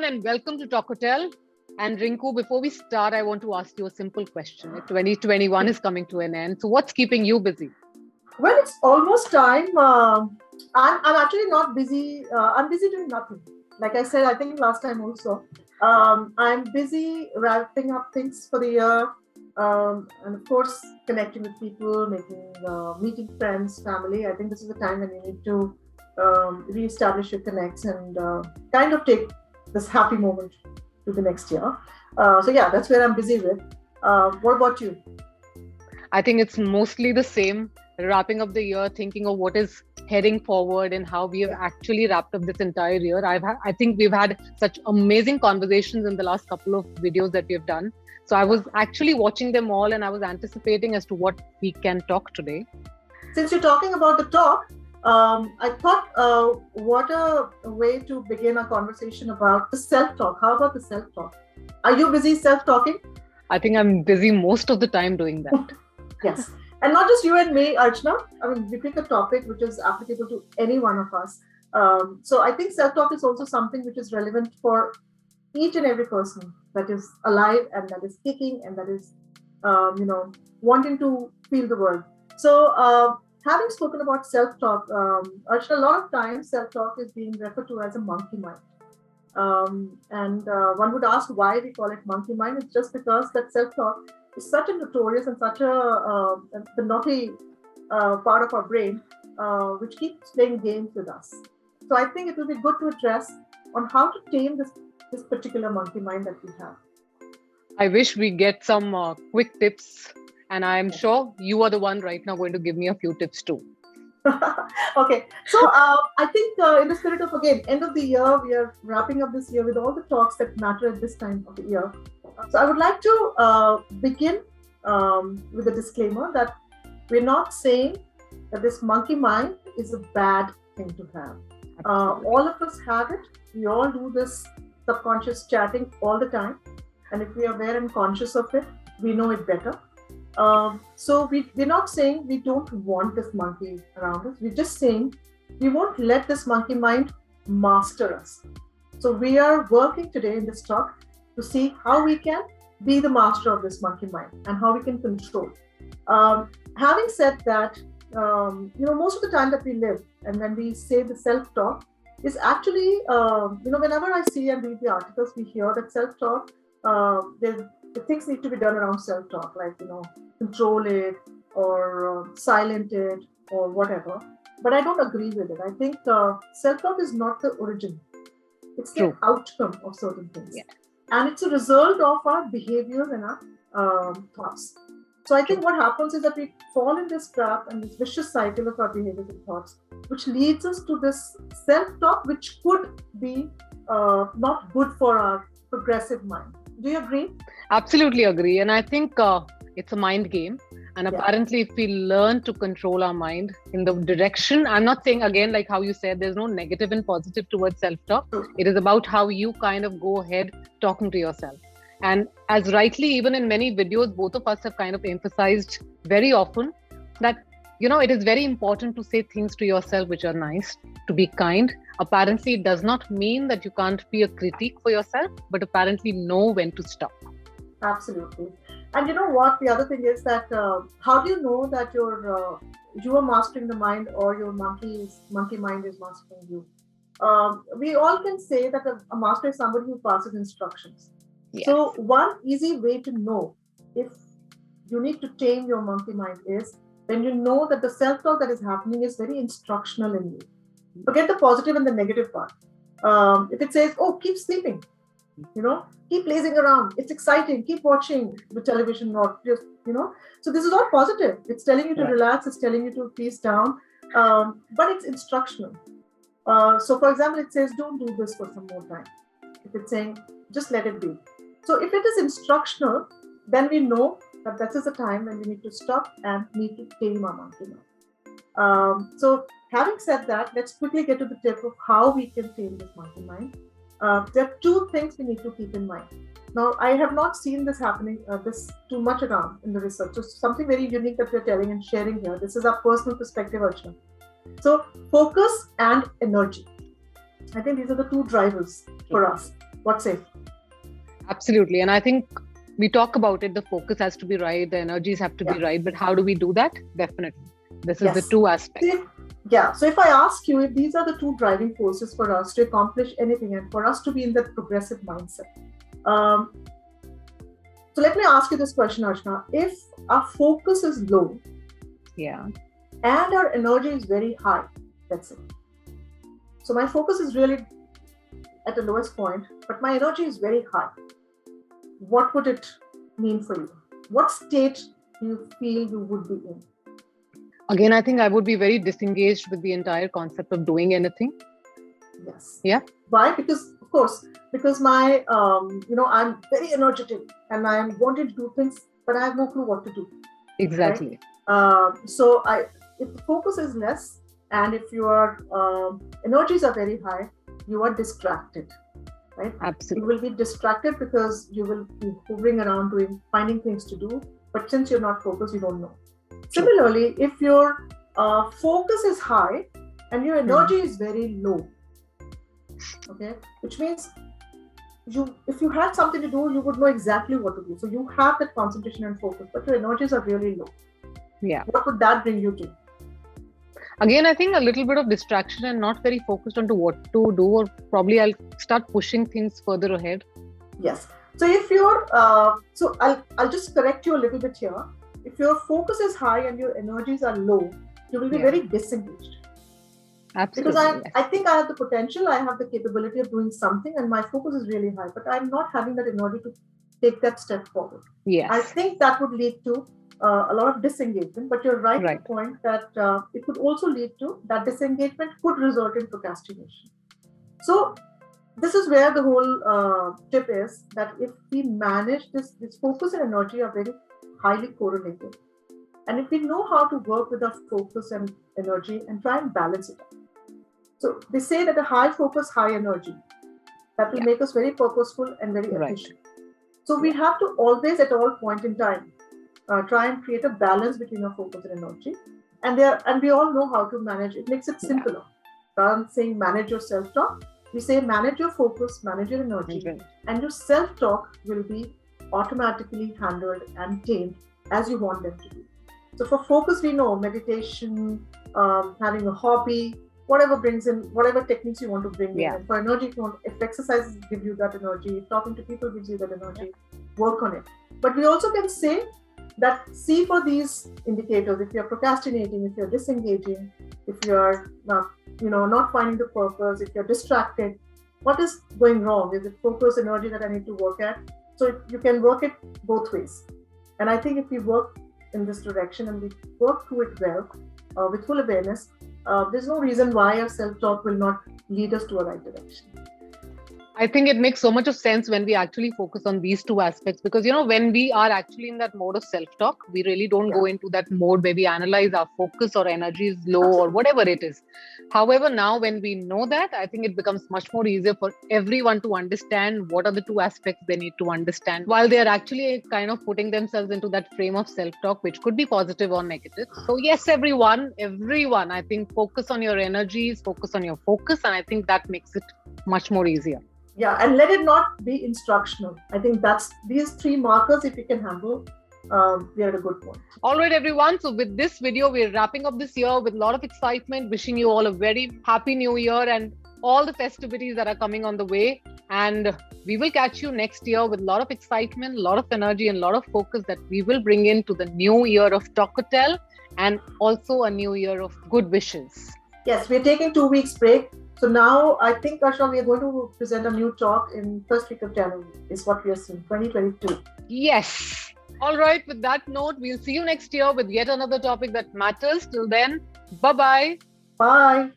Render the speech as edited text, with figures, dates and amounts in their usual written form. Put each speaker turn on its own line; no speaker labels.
everyone, and welcome to Talk Hotel. And Rinku, before we start, I want to ask you a simple question. 2021 is coming to an end. So, what's keeping you busy?
Well, it's almost time. I'm actually not busy. I'm busy doing nothing. Like I said, I think last time also. I'm busy wrapping up things for the year, and of course connecting with people, meeting friends, family. I think this is the time when you need to reestablish your connects and kind of take this happy moment to the next year. So yeah, that's where I'm busy with. What about you?
I think it's mostly the same. Wrapping up the year, thinking of what is heading forward and how we have actually wrapped up this entire year. I think we've had such amazing conversations in the last couple of videos that we have done. So I was actually watching them all and I was anticipating as to what we can talk today.
Since you're talking about the talk, I thought what a way to begin a conversation about the self-talk. How about the self-talk? Are you busy self-talking?
I think I'm busy most of the time doing that.
Yes. And not just you and me, Archana. I mean, we pick a topic which is applicable to any one of us. So I think self-talk is also something which is relevant for each and every person that is alive and that is kicking and that is, wanting to feel the world. So having spoken about self-talk, Archana, a lot of times self-talk is being referred to as a monkey mind. And one would ask why we call it monkey mind. It's just because that self-talk is such a notorious and such the naughty part of our brain, which keeps playing games with us. So I think it will be good to address on how to tame this particular monkey mind that we have.
I wish we get some quick tips, and I'm sure you are the one right now going to give me a few tips too.
Okay, so I think in the spirit of, again, end of the year, we are wrapping up this year with all the talks that matter at this time of the year. So I would like to begin with a disclaimer that we're not saying that this monkey mind is a bad thing to have. All of us have it. We all do this subconscious chatting all the time. And if we are aware and conscious of it, we know it better. So we're not saying we don't want this monkey around us. We're just saying we won't let this monkey mind master us. So we are working today in this talk to see how we can be the master of this monkey mind and how we can control. Having said that, most of the time that we live and when we say the self-talk is actually, whenever I see and read the articles, we hear that self-talk, the things need to be done around self-talk, like, control it or silent it or whatever. But I don't agree with it. I think self-talk is not the origin. It's the outcome of certain things. Yeah. And it's a result of our behaviors and our thoughts. So I think what happens is that we fall in this trap and this vicious cycle of our behaviors and thoughts, which leads us to this self-talk, which could be not good for our progressive mind. Do you agree?
Absolutely agree. And I think it's a mind game. And apparently, if we learn to control our mind in the direction, I'm not saying again, like how you said, there's no negative and positive towards self-talk. It is about how you kind of go ahead talking to yourself. And as rightly, even in many videos, both of us have kind of emphasized very often that, it is very important to say things to yourself which are nice, to be kind. Apparently, it does not mean that you can't be a critique for yourself, but apparently know when to stop.
Absolutely. And you know what? The other thing is that how do you know that you are mastering the mind or your monkey mind is mastering you? We all can say that a master is somebody who passes instructions. Yes. So one easy way to know if you need to tame your monkey mind is when you know that the self-talk that is happening is very instructional in you. Forget the positive and the negative part. If it says, oh, keep sleeping, keep lazing around, it's exciting, keep watching the television, not just, So this is all positive. It's telling you to relax, it's telling you to peace down, but it's instructional. So for example, it says, don't do this for some more time. If it's saying, just let it be. So if it is instructional, then we know that this is a time when we need to stop and need to tame our monkey mind. So having said that, let's quickly get to the tip of how we can tame this monkey mind. There are two things we need to keep in mind. Now, I have not seen this happening, this too much around in the research. So something very unique that we're telling and sharing here. This is our personal perspective, Archana. So focus and energy. I think these are the two drivers for us. What's safe?
Absolutely. And I think we talk about it, the focus has to be right, the energies have to be right, but how do we do that? Definitely. This is the two aspects.
So if I ask you if these are the two driving forces for us to accomplish anything and for us to be in that progressive mindset. So let me ask you this question, Archana. If our focus is low, and our energy is very high, that's it. So my focus is really at the lowest point, but my energy is very high. What would it mean for you? What state do you feel you would be in?
Again, I think I would be very disengaged with the entire concept of doing anything.
Yes.
Yeah.
Why? Because, of course, my, I'm very energetic and I am wanting to do things, but I have no clue what to do.
Exactly.
Right? If the focus is less and if your energies are very high, you are distracted, right?
Absolutely.
You will be distracted because you will be hovering around finding things to do, but since you're not focused, you don't know. Similarly, if your focus is high and your energy is very low, okay, which means if you had something to do, you would know exactly what to do. So you have that concentration and focus, but your energies are really low.
Yeah.
What would that bring you to?
Again, I think a little bit of distraction and not very focused on to what to do, or probably I'll start pushing things further ahead.
Yes. So if you're, I'll just correct you a little bit here. If your focus is high and your energies are low, you will be very disengaged.
Absolutely.
Because I think I have the potential, I have the capability of doing something, and my focus is really high, but I'm not having that energy to take that step forward.
Yes.
I think that would lead to a lot of disengagement, but you're right to the point that it could also lead to that disengagement could result in procrastination. So this is where the whole tip is that if we manage this focus and energy are very highly correlated. And if we know how to work with our focus and energy and try and balance it out. So they say that a high focus, high energy, that will make us very purposeful and very efficient. So we have to always at all point in time try and create a balance between our focus and energy. And we all know how to manage. It makes it simpler. Rather than saying manage your self-talk, we say manage your focus, manage your energy, and your self-talk will be automatically handled and tamed as you want them to be. So for focus, we know meditation, having a hobby, whatever brings in, whatever techniques you want to bring in. And for energy, if exercises give you that energy, if talking to people gives you that energy, work on it. But we also can say that see for these indicators, if you're procrastinating, if you're disengaging, if you're not finding the purpose, if you're distracted, what is going wrong? Is it focus, energy that I need to work at? So you can work it both ways. And I think if we work in this direction and we work through it well, with full awareness, there's no reason why our self-talk will not lead us to a right direction.
I think it makes so much of sense when we actually focus on these two aspects, because, when we are actually in that mode of self-talk, we really don't go into that mode where we analyze our focus or energy is low or whatever it is. However, now when we know that, I think it becomes much more easier for everyone to understand what are the two aspects they need to understand while they are actually kind of putting themselves into that frame of self-talk, which could be positive or negative. So yes, everyone, I think focus on your energies, focus on your focus, and I think that makes it much more easier.
Yeah, and let it not be instructional. I think that's these three markers, if you can handle, we are at a good point.
All right, everyone. So with this video, we're wrapping up this year with a lot of excitement, wishing you all a very happy new year and all the festivities that are coming on the way. And we will catch you next year with a lot of excitement, a lot of energy, and a lot of focus that we will bring into the new year of Talkatel and also a new year of good wishes.
Yes, we're taking 2 weeks break. So now I think, Ashna, we are going to present a new talk in first week of January, is what we are seeing, 2022.
Yes. All right. With that note, we'll see you next year with yet another topic that matters. Till then, bye-bye.
Bye.